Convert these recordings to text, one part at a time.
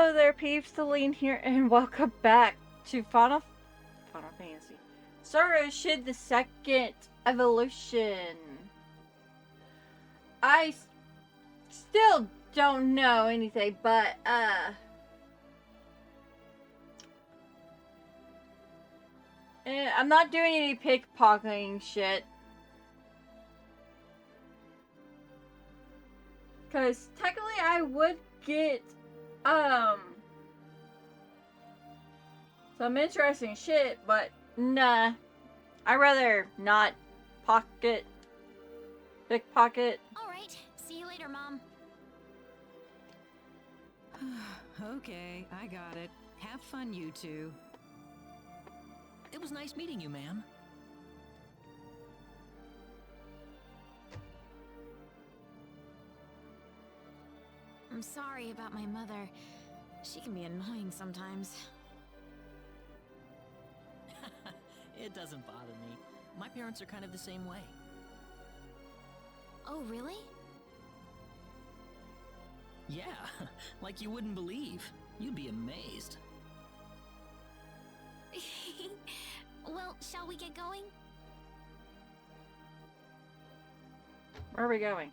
Hello there, peeps. Celine here, and welcome back to Final Fantasy. Soroshin the Second Evolution. I still don't know anything, but I'm not doing any pickpocketing shit. Cause technically I would get some interesting shit, but nah. I'd rather not pickpocket. Alright, see you later, Mom. Okay, I got it. Have fun, you two. It was nice meeting you, ma'am. I'm sorry about my mother. She can be annoying sometimes. It doesn't bother me. My parents are kind of the same way. Oh, really? Yeah, like you wouldn't believe. You'd be amazed. Well, shall we get going? Where are we going?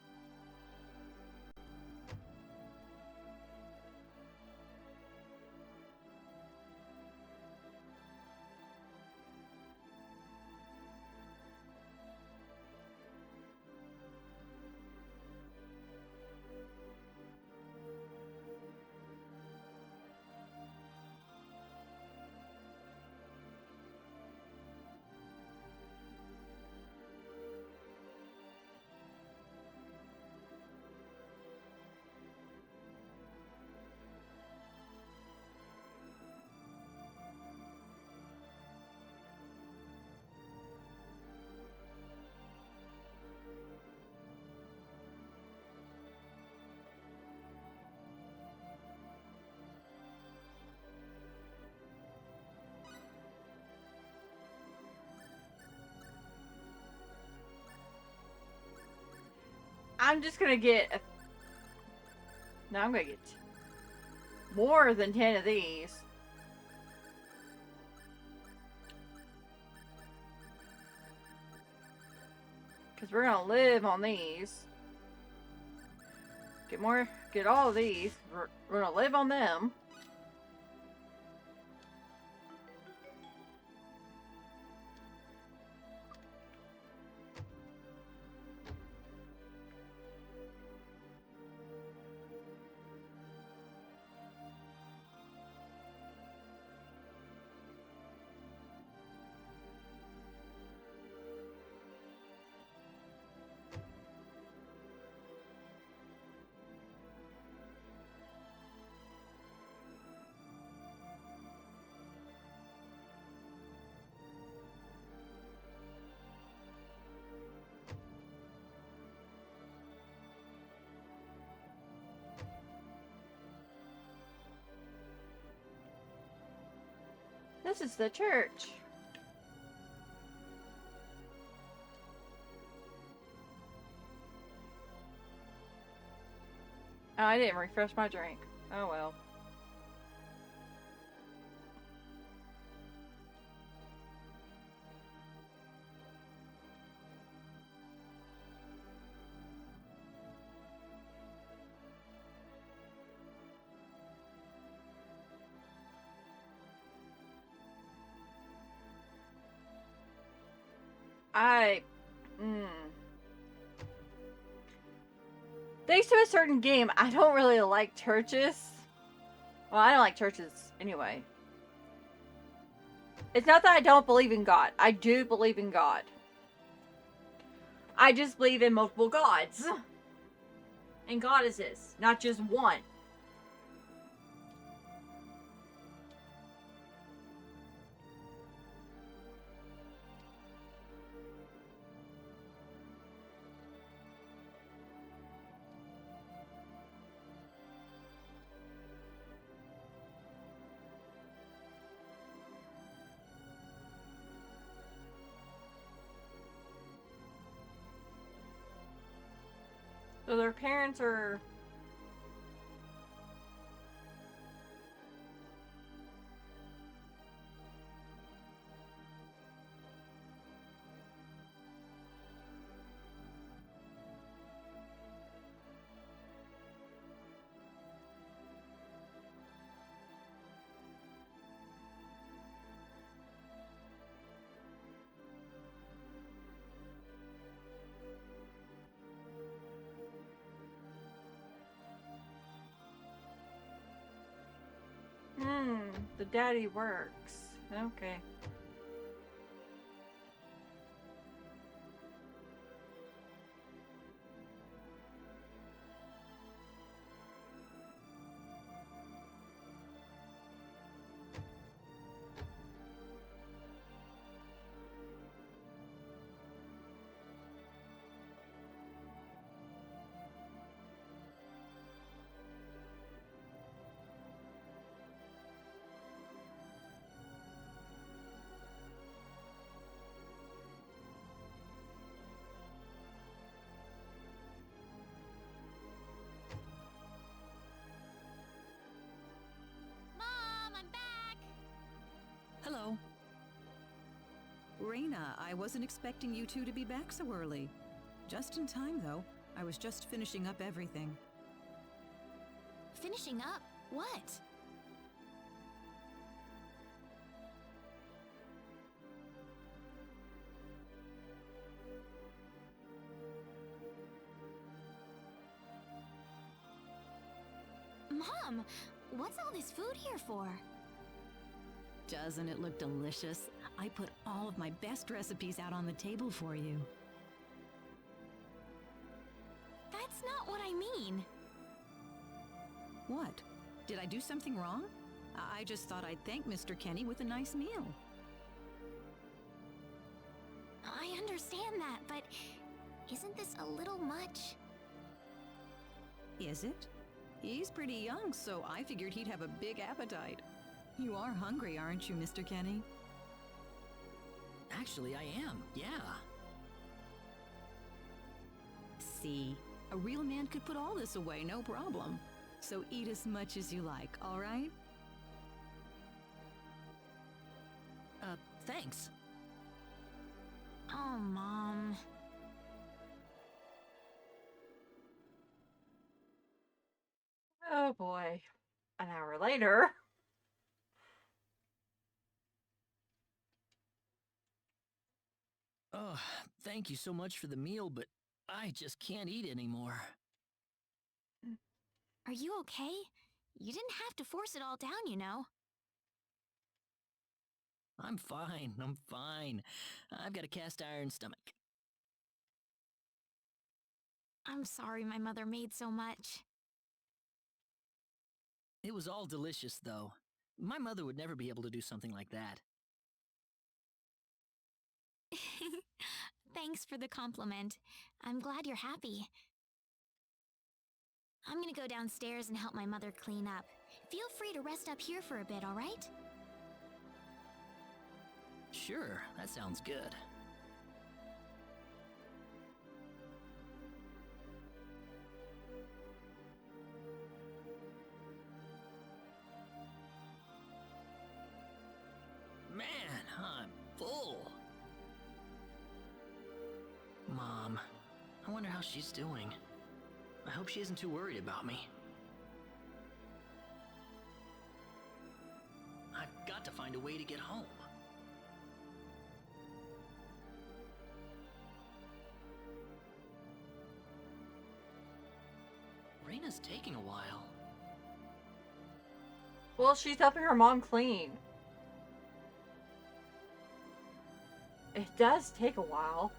I'm just gonna get no, I'm gonna get more than 10 of these. Because we're gonna live on these. Get all of these. We're gonna live on them. This is the church. Oh, I didn't refresh my drink. Oh well. Thanks to a certain game, I don't really like churches. Well, I don't like churches anyway. It's not that I don't believe in God. I do believe in God. I just believe in multiple gods. And goddesses, not just one. So their parents are The daddy works. Okay. Mom, I'm back! Hello. Reina, I wasn't expecting you two to be back so early. Just in time, though. I was just finishing up everything. Finishing up? What? Mom, what's all this food here for? Doesn't it look delicious? I put all of my best recipes out on the table for you. That's not what I mean. What? Did I do something wrong? I just thought I'd thank Mr. Kenny with a nice meal. I understand that, but isn't this a little much? Is it? He's pretty young, so I figured he'd have a big appetite. You are hungry, aren't you, Mr. Kenny? Actually, I am, yeah. See, a real man could put all this away, no problem. So eat as much as you like, all right? Thanks. Oh, Mom. Oh boy. An hour later. Oh, thank you so much for the meal, but I just can't eat anymore. Are you okay? You didn't have to force it all down, you know. I'm fine, I'm fine. I've got a cast iron stomach. I'm sorry my mother made so much. It was all delicious, though. My mother would never be able to do something like that. Thanks for the compliment. I'm glad you're happy. I'm gonna go downstairs and help my mother clean up. Feel free to rest up here for a bit, alright? Sure, that sounds good. Man, I'm full. Mom, I wonder how she's doing. I hope she isn't too worried about me. I've got to find a way to get home. Reina's taking a while. Well, she's helping her mom clean. It does take a while.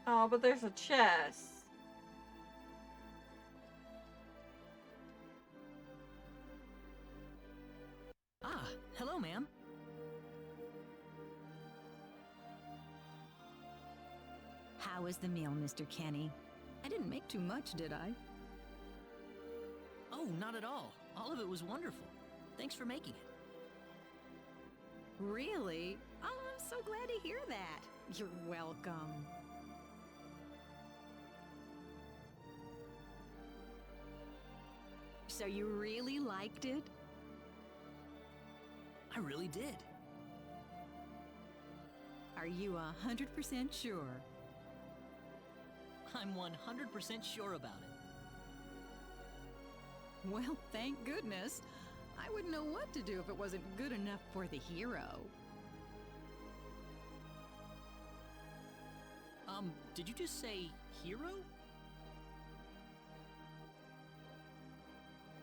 Oh, but there's a chest. Ah, hello, ma'am. How was the meal, Mr. Kenny? I didn't make too much, did I? Oh, not at all. All of it was wonderful. Thanks for making it. Really? Oh, I'm so glad to hear that. You're welcome. So you really liked it? I really did. Are you 100% sure? I'm 100% sure about it. Well, thank goodness. I wouldn't know what to do if it wasn't good enough for the hero. Did you just say hero?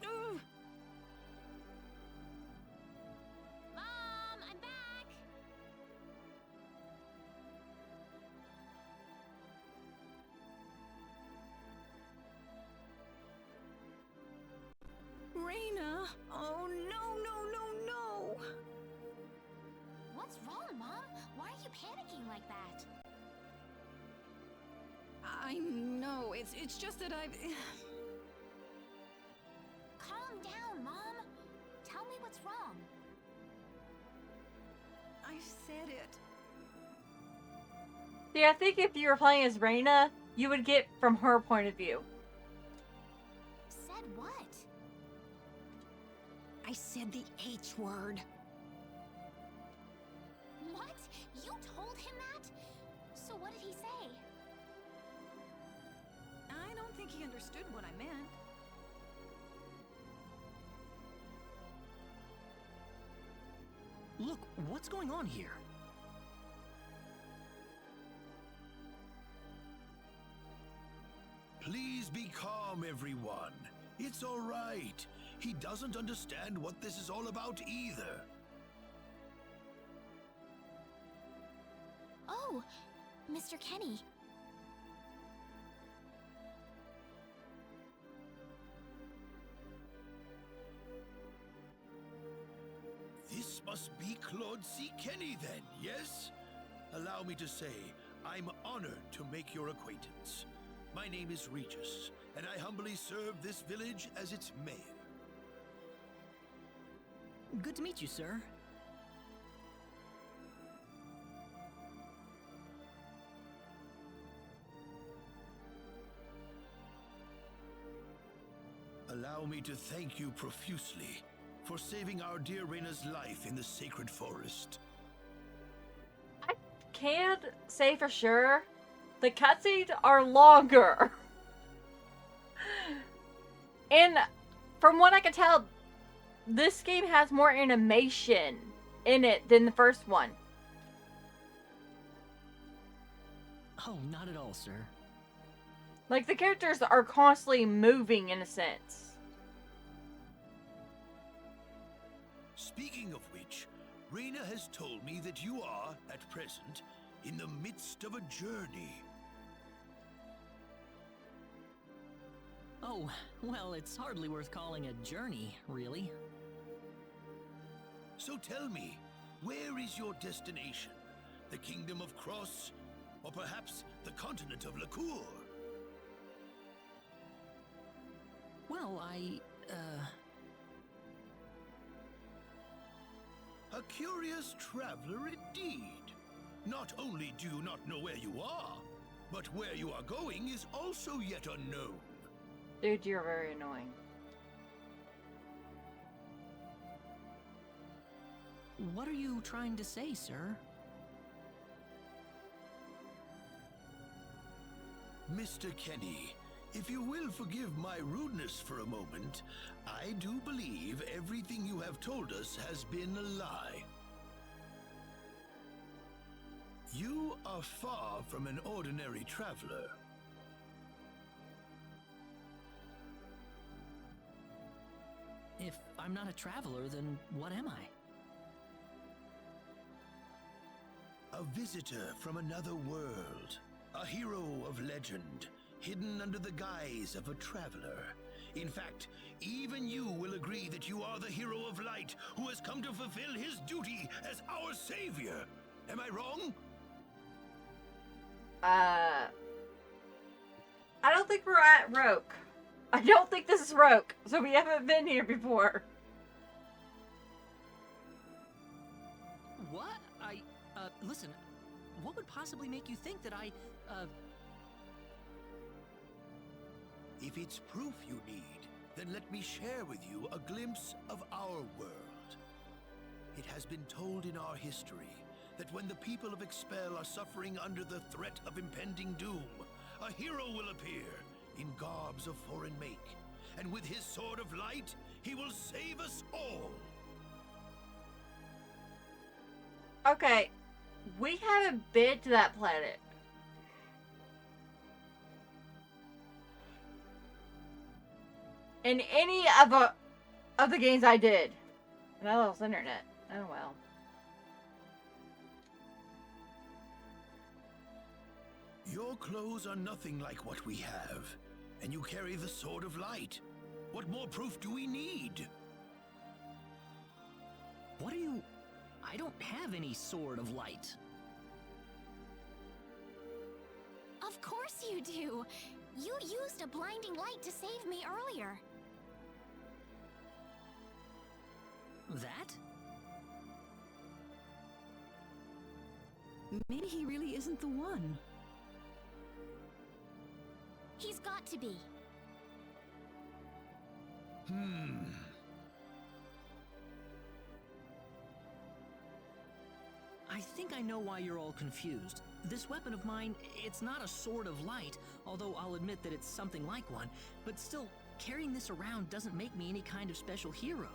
Ugh. Mom, I'm back! Reina! Oh, no, no, no, no! What's wrong, Mom? Why are you panicking like that? I know, it's just that I've... Calm down, Mom. Tell me what's wrong. I said it. See, I think if you were playing as Reina, you would get from her point of view. Said what? I said the H word. What? You told him that? So what did he say? I don't think he understood what I meant. Look, what's going on here? Please be calm, everyone. It's all right. He doesn't understand what this is all about either. Oh, Mr. Kenny. This must be Claude C. Kenny then, yes? Allow me to say, I'm honored to make your acquaintance. My name is Regis, and I humbly serve this village as its mayor. Good to meet you, sir. Allow me to thank you profusely for saving our dear Reina's life in the sacred forest. I can't say for sure. The cutscenes are longer. And from what I can tell, this game has more animation in it than the first one. Oh, not at all, sir. Like, the characters are constantly moving in a sense. Speaking of which, Reina has told me that you are, at present, in the midst of a journey. Oh, well, it's hardly worth calling a journey, really. So tell me, where is your destination? The Kingdom of Cross? Or perhaps the continent of Lacour? Well, A curious traveler indeed. Not only do you not know where you are, but where you are going is also yet unknown. Dude, you're very annoying. What are you trying to say, sir? Mr. Kenny, if you will forgive my rudeness for a moment, I do believe everything you have told us has been a lie. You are far from an ordinary traveler. If I'm not a traveler, then what am I? A visitor from another world. A hero of legend, hidden under the guise of a traveler. In fact, even you will agree that you are the hero of light who has come to fulfill his duty as our savior. Am I wrong? I don't think we're at Roke. I don't think this is Roke, so we haven't been here before. What? Listen, what would possibly make you think that If it's proof you need, then let me share with you a glimpse of our world. It has been told in our history that when the people of Expel are suffering under the threat of impending doom, a hero will appear in garbs of foreign make, and with his sword of light, he will save us all. Okay, we haven't been to that planet. In any of the games I did. And I lost internet. Oh well. Your clothes are nothing like what we have, and you carry the Sword of Light. What more proof do we need? What are you... I don't have any Sword of Light. Of course you do! You used a blinding light to save me earlier. That? Maybe he really isn't the one. He's got to be. I think I know why you're all confused. This weapon of mine, it's not a sword of light, although I'll admit that it's something like one, but still, carrying this around doesn't make me any kind of special hero.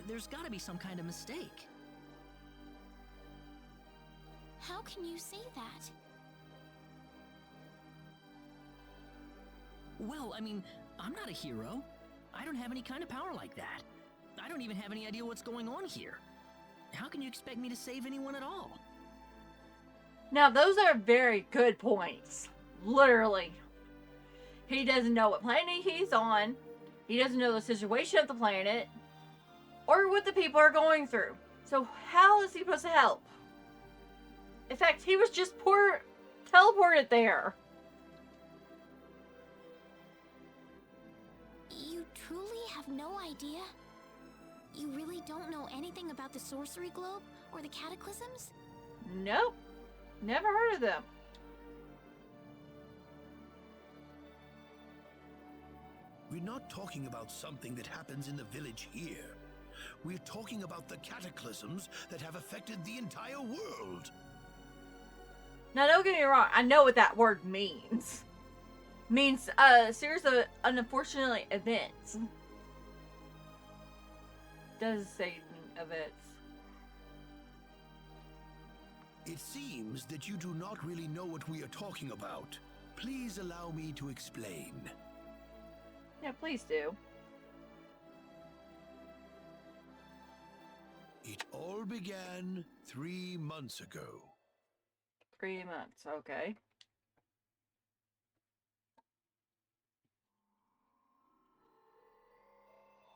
There's gotta be some kind of mistake. How can you say that? Well, I mean, I'm not a hero. I don't have any kind of power like that. I don't even have any idea what's going on here. How can you expect me to save anyone at all? Now, those are very good points. Literally. He doesn't know what planet he's on. He doesn't know the situation of the planet. Or what the people are going through. So how is he supposed to help? In fact, he was just teleported there. You truly have no idea? You really don't know anything about the Sorcery Globe or the Cataclysms? Nope. Never heard of them. We're not talking about something that happens in the village here. We're talking about the cataclysms that have affected the entire world. Now, don't get me wrong. I know what that word means. Means a series of unfortunate events. Does say events. It seems that you do not really know what we are talking about. Please allow me to explain. Yeah, please do. It all began 3 months ago. 3 months, okay.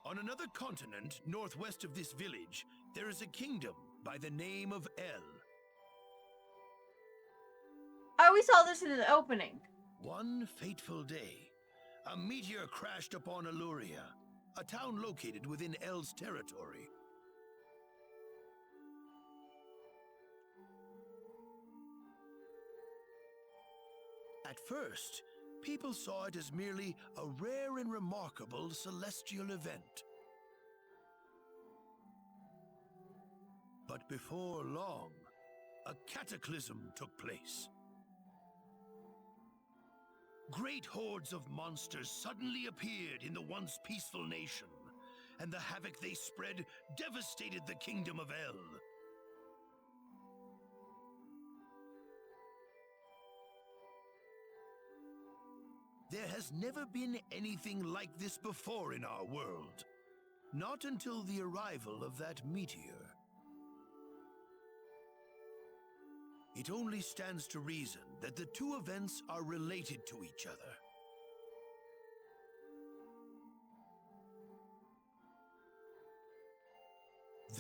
On another continent, northwest of this village, there is a kingdom by the name of El. Oh, we saw this in the opening. One fateful day, a meteor crashed upon Aluria, a town located within El's territory. At first, people saw it as merely a rare and remarkable celestial event. But before long, a cataclysm took place. Great hordes of monsters suddenly appeared in the once peaceful nation, and the havoc they spread devastated the kingdom of El. There has never been anything like this before in our world. Not until the arrival of that meteor. It only stands to reason that the two events are related to each other.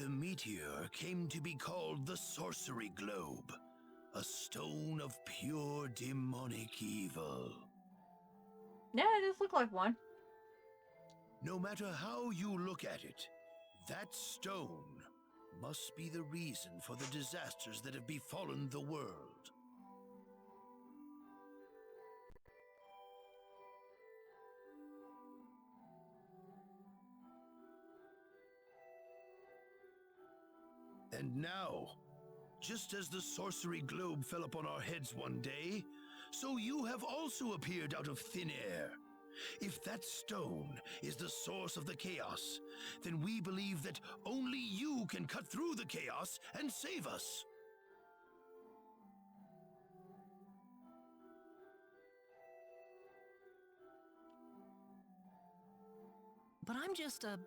The meteor came to be called the Sorcery Globe, a stone of pure demonic evil. Yeah, it does look like one. No matter how you look at it, that stone must be the reason for the disasters that have befallen the world. And now, just as the Sorcery Globe fell upon our heads one day, so you have also appeared out of thin air. If that stone is the source of the chaos, then we believe that only you can cut through the chaos and save us. But I'm just a...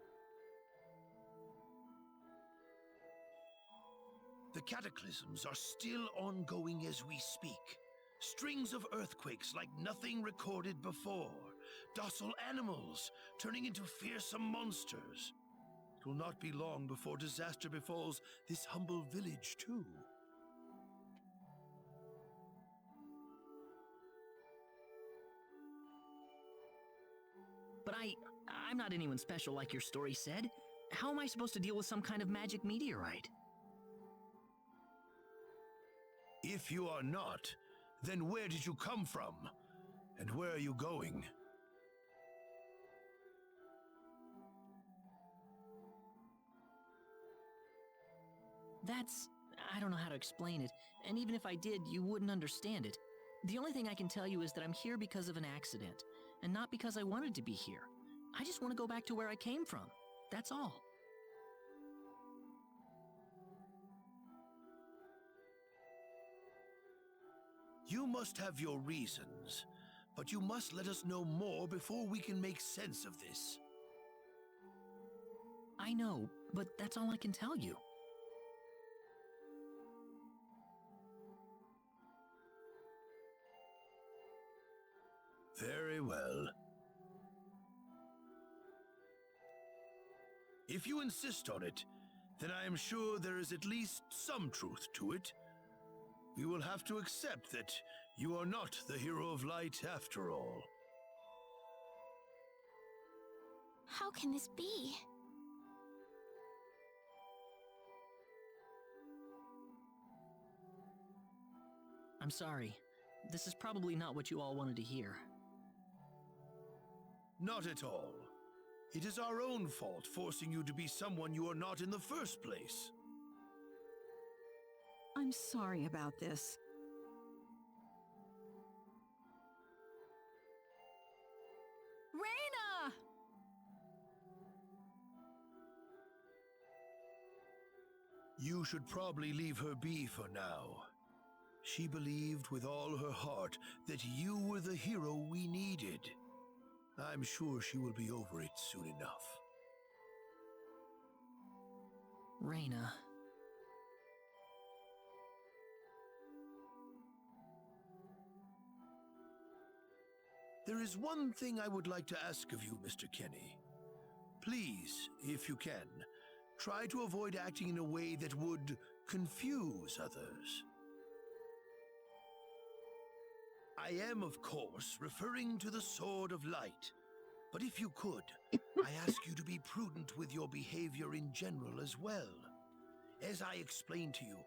The cataclysms are still ongoing as we speak. Strings of earthquakes like nothing recorded before. Docile animals turning into fearsome monsters. It will not be long before disaster befalls this humble village, too. But I'm not anyone special like your story said. How am I supposed to deal with some kind of magic meteorite? If you are not, then where did you come from? And where are you going? I don't know how to explain it, and even if I did, you wouldn't understand it. The only thing I can tell you is that I'm here because of an accident, and not because I wanted to be here. I just want to go back to where I came from. That's all. You must have your reasons, but you must let us know more before we can make sense of this. I know, but that's all I can tell you. Very well. If you insist on it, then I am sure there is at least some truth to it. We will have to accept that you are not the hero of light after all. How can this be? I'm sorry. This is probably not what you all wanted to hear. Not at all. It is our own fault forcing you to be someone you are not in the first place. I'm sorry about this. Reina! You should probably leave her be for now. She believed with all her heart that you were the hero we needed. I'm sure she will be over it soon enough. Reina. There is one thing I would like to ask of you, Mr. Kenny. Please, if you can, try to avoid acting in a way that would confuse others. I am, of course, referring to the Sword of Light. But if you could, I ask you to be prudent with your behavior in general as well. As I explained to you,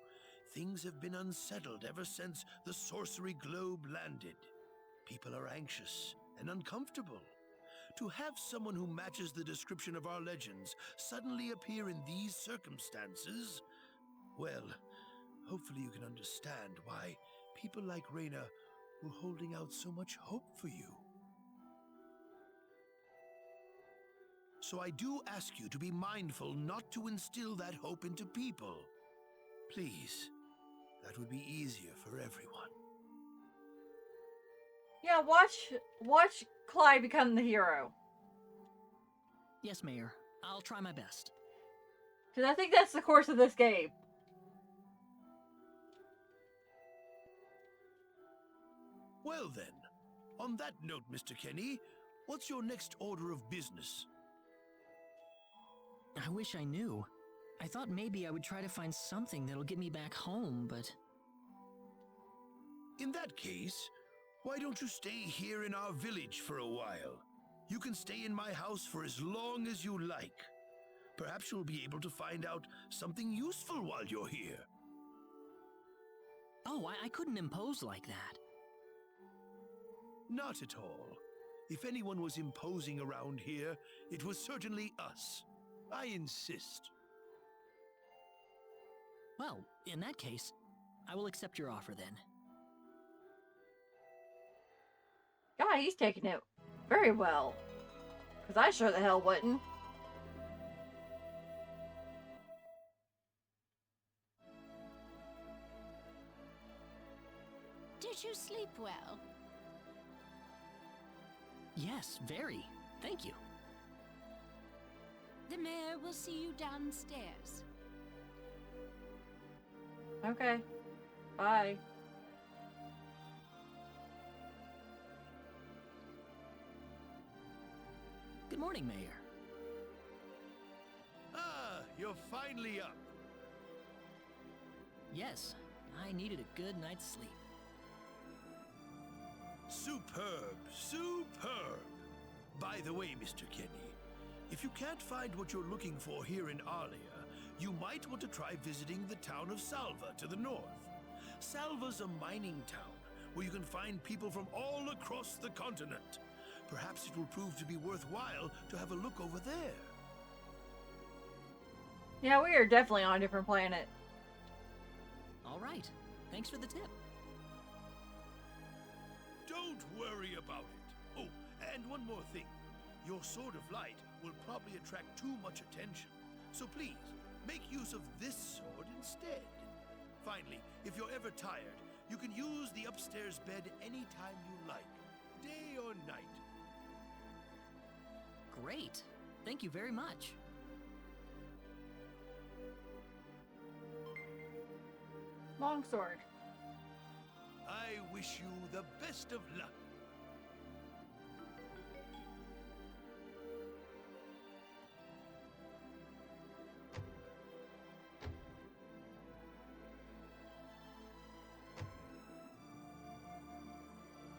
things have been unsettled ever since the sorcery globe landed. People are anxious and uncomfortable. To have someone who matches the description of our legends suddenly appear in these circumstances, well, hopefully you can understand why people like Reina were holding out so much hope for you. So I do ask you to be mindful not to instill that hope into people. Please, that would be easier for everyone. Yeah, watch Clyde become the hero. Yes, Mayor. I'll try my best. Because I think that's the course of this game. Well then, on that note, Mr. Kenny, what's your next order of business? I wish I knew. I thought maybe I would try to find something that'll get me back home, but... In that case, why don't you stay here in our village for a while? You can stay in my house for as long as you like. Perhaps you'll be able to find out something useful while you're here. Oh, I couldn't impose like that. Not at all. If anyone was imposing around here, it was certainly us. I insist. Well, in that case, I will accept your offer then. God, he's taking it very well. Because I sure the hell wouldn't. Did you sleep well? Yes, very. Thank you. The mayor will see you downstairs. Okay. Bye. Good morning, Mayor. Ah, you're finally up. Yes, I needed a good night's sleep. Superb, superb. By the way, Mr. Kenny, if you can't find what you're looking for here in Arlia, you might want to try visiting the town of Salva to the north. Salva's a mining town where you can find people from all across the continent. Perhaps it will prove to be worthwhile to have a look over there. Yeah, we are definitely on a different planet. All right. Thanks for the tip. Don't worry about it. Oh, and one more thing. Your sword of light will probably attract too much attention. So please, make use of this sword instead. Finally, if you're ever tired, you can use the upstairs bed anytime you like, day or night. Great. Thank you very much. Longsword. I wish you the best of luck.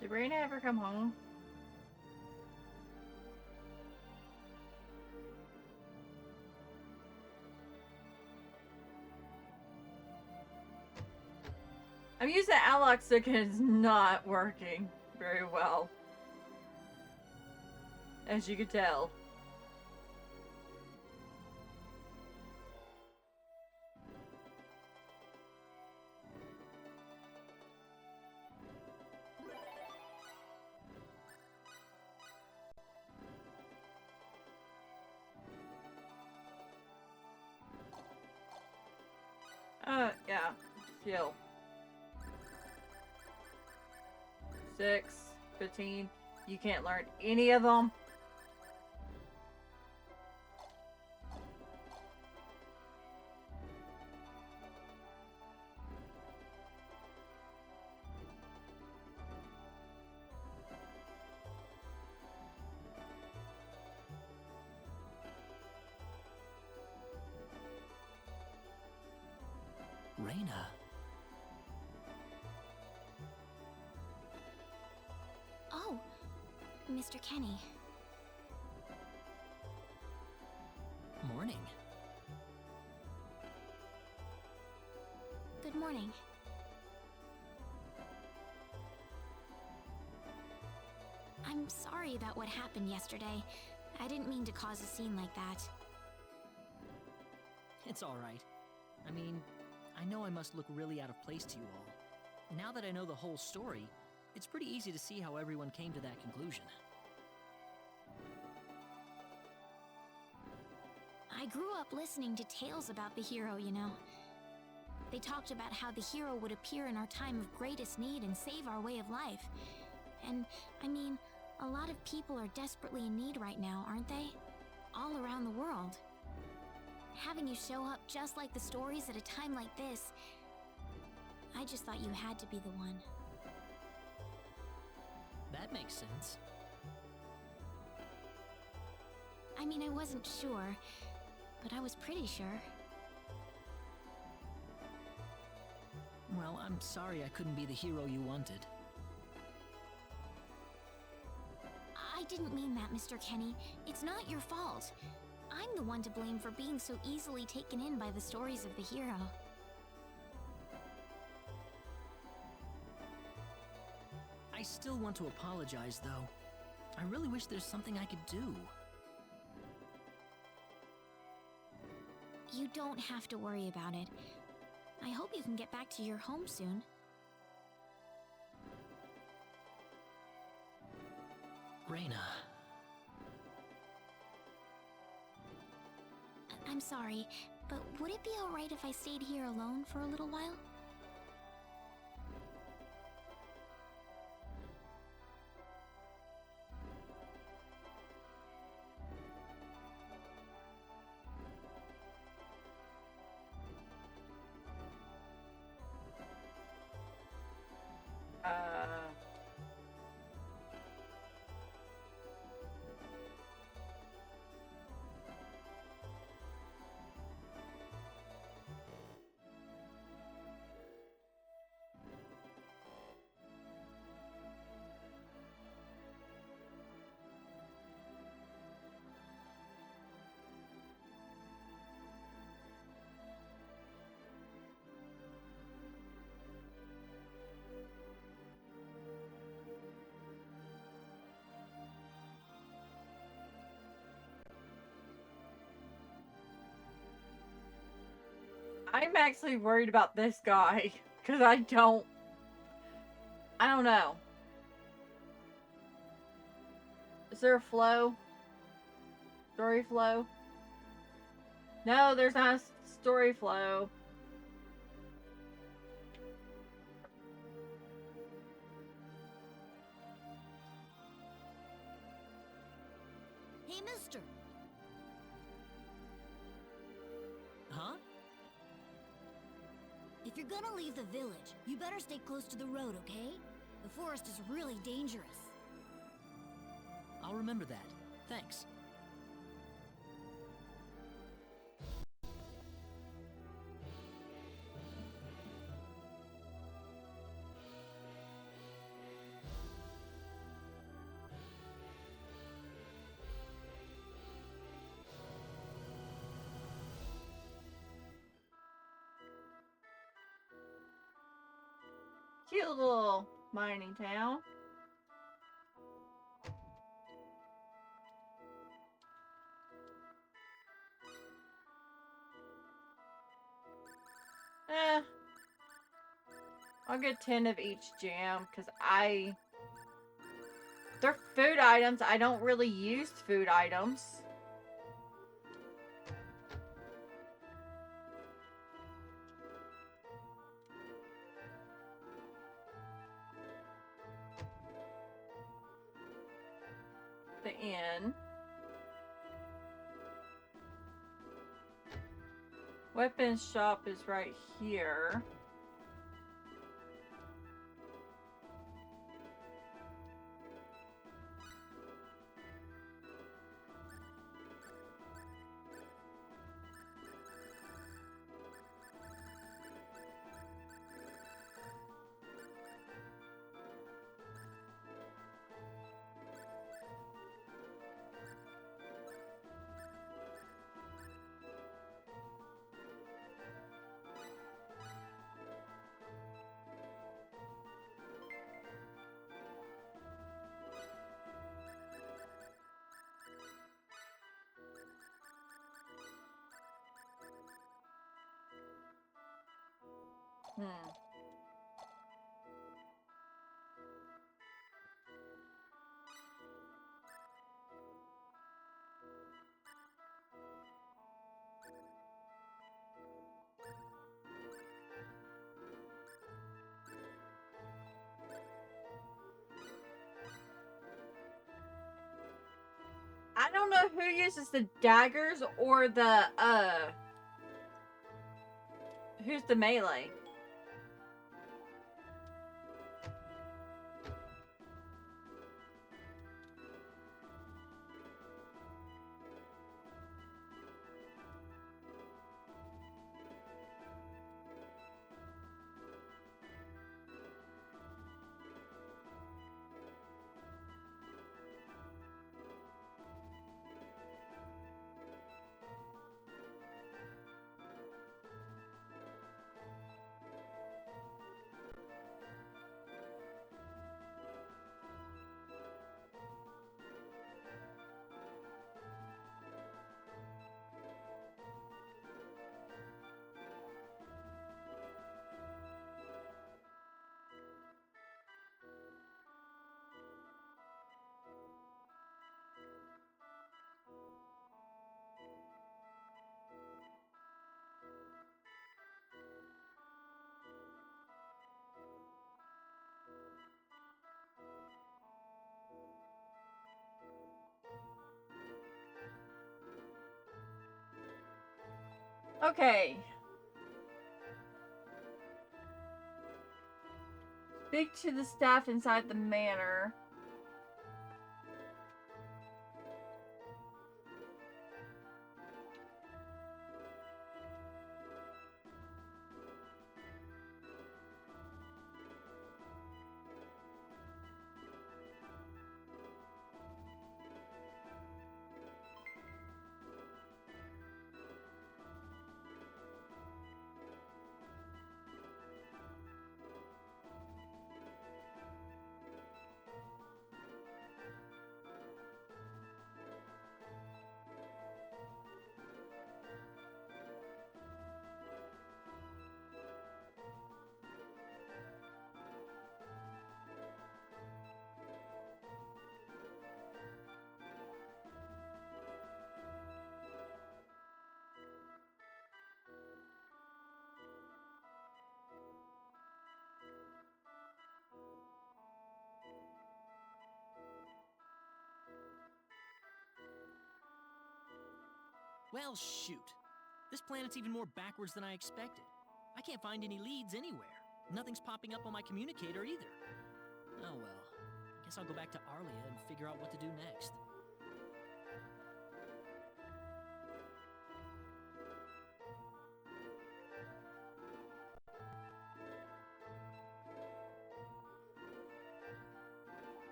Did Raina ever come home? I'm using Aloxic and it's not working very well. As you can tell. Yeah. Skill. 6, 15. You can't learn any of them. Raina. Oh, Mr. Kenny. Morning. Good morning. I'm sorry about what happened yesterday. I didn't mean to cause a scene like that. It's all right. I mean, I know I must look really out of place to you all. Now that I know the whole story, it's pretty easy to see how everyone came to that conclusion. I grew up listening to tales about the hero, you know. They talked about how the hero would appear in our time of greatest need and save our way of life. And, I mean, a lot of people are desperately in need right now, aren't they? All around the world. Having you show up just like the stories at a time like this, I just thought you had to be the one. That makes sense. I mean, I wasn't sure, but I was pretty sure. Well, I'm sorry I couldn't be the hero you wanted. I didn't mean that, Mr. Kenny. It's not your fault. I'm the one to blame for being so easily taken in by the stories of the hero. I still want to apologize, though. I really wish there's something I could do. You don't have to worry about it. I hope you can get back to your home soon. Serena. I'm sorry, but would it be alright if I stayed here alone for a little while? I'm actually worried about this guy because I don't know. Is there a flow? Story flow? No, there's not a story flow. Hey, mister. Huh? If you're gonna leave the village, you better stay close to the road, okay? The forest is really dangerous. I'll remember that. Thanks. Cute little mining town. I'll get 10 of each jam because they're food items. I don't really use food items. The inn. Weapons shop is right here. Hmm. I don't know who uses the daggers or the, who's the melee? Okay. Speak to the staff inside the manor. Well, shoot. This planet's even more backwards than I expected. I can't find any leads anywhere. Nothing's popping up on my communicator either. Oh well. Guess I'll go back to Arlia and figure out what to do next.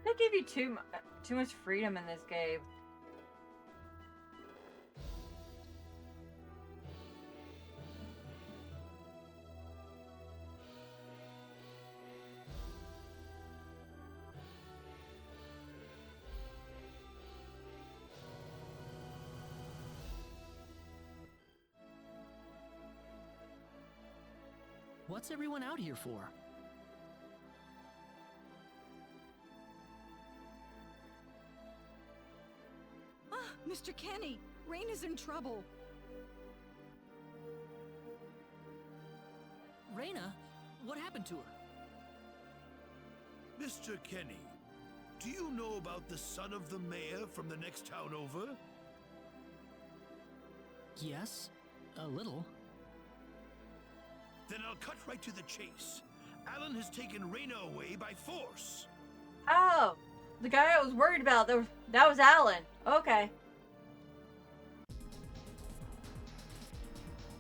They give you too much freedom in this game. What's everyone out here for? Mr. Kenny, Rain is in trouble. Reyna? What happened to her? Mr. Kenny, do you know about the son of the mayor from the next town over? Yes, a little. Then I'll cut right to the chase. Alan has taken Reyna away by force. Oh, the guy I was worried about, that was Alan. Okay.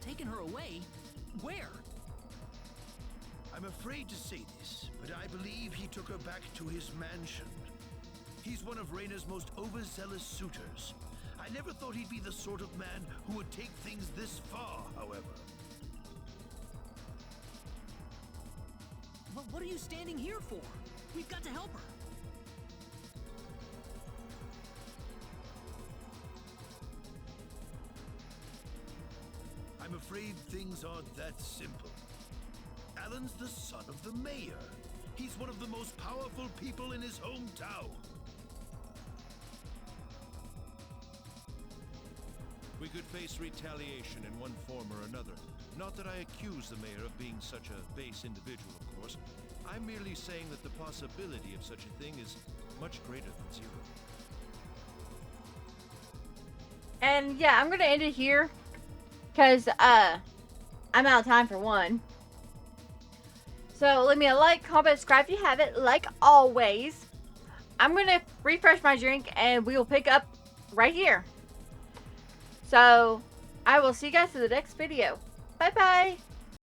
Taking her away? Where? I'm afraid to say this, but I believe he took her back to his mansion. He's one of Reyna's most overzealous suitors. I never thought he'd be the sort of man who would take things this far, however. But what are you standing here for? We've got to help her. I'm afraid things aren't that simple. Alan's the son of the mayor. He's one of the most powerful people in his hometown. We could face retaliation in one form or another. Not that I accuse the mayor of being such a base individual, of course. I'm merely saying that the possibility of such a thing is much greater than zero. And yeah, I'm gonna end it here. Because, I'm out of time for one. So, leave me a like, comment, subscribe if you haven't, like always. I'm going to refresh my drink, and we will pick up right here. So, I will see you guys in the next video. Bye-bye.